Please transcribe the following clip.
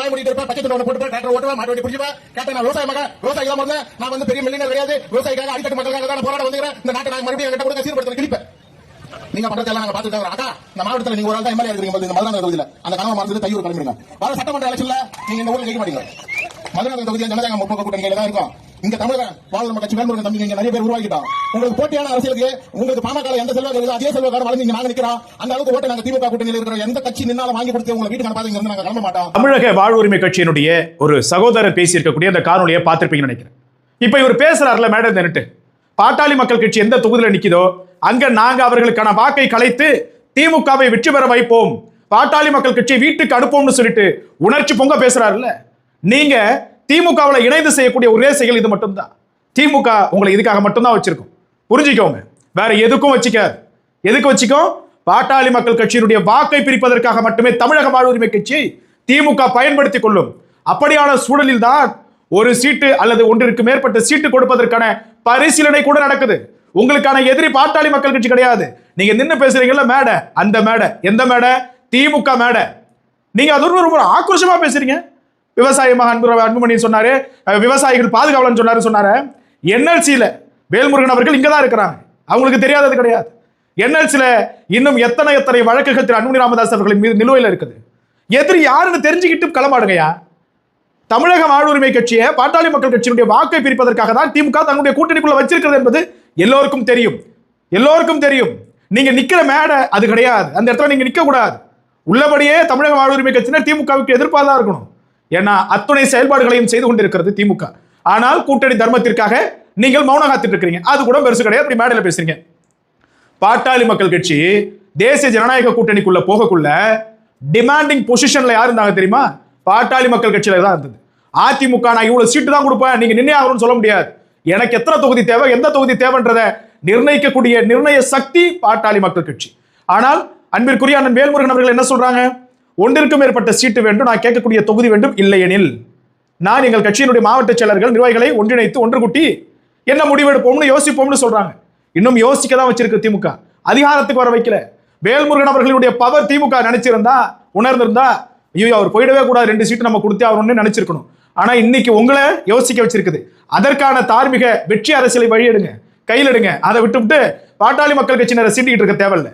வாய் முடிட்டு இருப்பேன், பச்சை துண்டு போட்டு டிராக்டர் ஓட்டுவேன், மாட்டு வண்டி பிடிச்சிப்பேன். கேட்டேன், நான் விவசாய மகன், விவசாயி தான் இருந்தேன். நான் வந்து பெரிய மில்லியனர் கிடையாது, விவசாயிக்காக அடிக்கட்டு மக்களுக்காக தான் போராட வந்துக்கிறேன். இந்த நாட்டை நான் மறுபடியும் என்கிட்ட கொடுக்க சீர்படுத்த கிழிப்பேன். நீங்க பண்றதெல்லாம் நாங்க பாத்துட்டு அக்கா, இந்த மாவட்டத்தில் நீங்க ஒரு ஆள் தான் எம்எல்ஏ இருக்கீங்க. இந்த மதுராந்தக தொகுதியில அந்த கனவு மறந்து தையூர் கிளம்பிடுங்க. வர சட்டமன்ற எலெக்ஷன்ல நீங்க இந்த ஊர்ல ஜெயிக்க மாட்டீங்க. மதுராந்தக தொகுதியில் ஜனநாயக முற்போக்கு கூட்டணியில தான் இருக்கும். இங்க தமிழக வாழ்வுரிமை கட்சி வேல்முருகன் தம்பி இங்க நிறைய பேர் உருவாக்கிட்டோம். உங்களுக்கு போட்டியான அரசியலுக்கு உங்களுக்கு பாமக எந்த செல்வாக்கு இருக்குதோ அதே செல்வாக்கு வளர்ந்து இங்க நாங்க நிக்கிறோம். அந்த அளவுக்கு ஓட்டு நாங்க திமுக கூட்டணியில் இருக்கிற எந்த கட்சி நின்னாலும் வாங்கி கொடுத்து உங்களை வீட்டுக்கு அனுப்பாத இங்க நாங்க கிளம்ப மாட்டோம். தமிழக வாழ்வுரிமை கட்சியினுடைய ஒரு சகோதரர் பேசியிருக்கக்கூடிய அந்த காணொலியை பார்த்திருப்பீங்கன்னு நினைக்கிறேன். இப்ப இவர் பேசுறாருல மேடம் நின்னுட்டு, பாட்டாளி மக்கள் கட்சி எந்த தொகுதியில நிக்குதோ அங்க நாங்க அவர்களுக்கான வாக்கை கலைத்து திமுகவை வெற்றி பெற வைப்போம், பாட்டாளி மக்கள் கட்சியை வீட்டுக்கு அனுப்போம்னு சொல்லிட்டு உணர்ச்சி பொங்க பேசுறாருல்ல. நீங்க திமுகவில் இணைந்து செய்யக்கூடிய ஒரே செயல் இது மட்டும்தான். திமுக உங்களை இதுக்காக மட்டும்தான் வச்சிருக்கும், புரிஞ்சுக்கோங்க. வேற எதுக்கும் வச்சுக்காது. எதுக்கு வச்சுக்கோ? பாட்டாளி மக்கள் கட்சியினுடைய வாக்கை பிரிப்பதற்காக மட்டுமே தமிழக வாழ்வுரிமை கட்சியை திமுக பயன்படுத்திக் கொள்ளும். அப்படியான சூழலில் தான் ஒரு சீட்டு அல்லது ஒன்றிற்கு மேற்பட்ட சீட்டு கொடுப்பதற்கான பரிசீலனை கூட நடக்குது. உங்களுக்கான எதிரி பாட்டாளி மக்கள் கட்சி கிடையாது. நீங்க நின்று பேசுறீங்கல்ல மேடை, அந்த மேடை எந்த மேடை? திமுக மேடை. நீங்க அது ரொம்ப ஆக்ரோஷமா பேசுறீங்க. விவசாய அன்புமணி சொன்னாரு, விவசாயிகள் பாதுகாவலன் சொன்னாரு. என்எல்சியில வேல்முருகன் அவர்கள் இங்கதான் இருக்கிறாங்க, அவங்களுக்கு தெரியாதது கிடையாது. என்எல்சியில இன்னும் எத்தனை வழக்குகள் திரு அன்புமணி ராமதாஸ் அவர்களின் மீது நிலுவையில் இருக்குது. எதிரி யாருன்னு தெரிஞ்சுக்கிட்டு களமாடுங்கயா. தமிழக வாழ்வுரிமை கட்சியை பாட்டாளி மக்கள் கட்சியினுடைய வாக்கை பிரிப்பதற்காக தான் திமுக தன்னுடைய கூட்டணிக்குள்ள வச்சிருக்கிறது என்பது எல்லோருக்கும் தெரியும். எல்லோருக்கும் தெரியும். நீங்க நிக்கிற மேடை அது கிடையாது. அந்த இடத்துல நீங்க நிக்க கூடாது. உள்ளபடியே தமிழக வாழ்வுரிமை கட்சியினர் திமுகவுக்கு எதிர்ப்பாக தான் இருக்கணும். ஏன்னா அத்துணை செயல்பாடுகளையும் செய்து கொண்டிருக்கிறது திமுக. ஆனால் கூட்டணி தர்மத்திற்காக நீங்கள் மௌனம் காத்துட்டு இருக்கிறீங்க. அது கூட பெருசு கிடையாது. அப்படி மேடையில் பேசுறீங்க. பாட்டாளி மக்கள் கட்சி தேசிய ஜனநாயக கூட்டணிக்குள்ள போகக்குள்ள டிமாண்டிங் பொசிஷன்ல யார் இருந்தாங்க தெரியுமா? பாட்டாளி மக்கள் கட்சியில தான் இருந்தது. அதிமுக நான் இவ்வளவு சீட்டு தான் கொடுப்பேன், நீங்க நிர்ணயம் ஆகணும்னு சொல்ல முடியாது. எனக்கு எத்தனை தொகுதி தேவை, எந்த தொகுதி தேவைன்றதை நிர்ணயிக்கக்கூடிய நிர்ணய சக்தி பாட்டாளி மக்கள் கட்சி. ஆனால் அன்பிற்குரிய அண்ணன் வேல்முருகன் அவர்கள் என்ன சொல்றாங்க? ஒன்றிற்கும் மேற்பட்ட சீட்டு வேண்டும், நான் கேட்கக்கூடிய தொகுதி வேண்டும், இல்லையெனில் நான் எங்கள் கட்சியினுடைய மாவட்ட செயலர்கள் நிர்வாகிகளை ஒன்றிணைத்து ஒன்று கூட்டி என்ன முடிவெடுப்போம்னு யோசிப்போம்னு சொல்றாங்க. இன்னும் யோசிக்க தான் வச்சிருக்கு திமுக, அதிகாரத்துக்கு வர வைக்கல. வேல்முருகன் அவர்களுடைய பவர் திமுக நினைச்சிருந்தா, உணர்ந்திருந்தா, ஐயோ அவர் போயிடவே கூடாது, 2 சீட்டு நம்ம கொடுத்தே அவருன்னு நினைச்சிருக்கணும். ஆனா இன்னைக்கு உங்களை யோசிக்க வச்சிருக்குது. அதற்கான தார்மீக வெற்றி அரசியலை வழியெடுங்க, கையில் எடுங்க. அதை விட்டு பாட்டாளி மக்கள் கட்சியினரை சீட்டிக்கிட்டு இருக்க தேவையில்லை.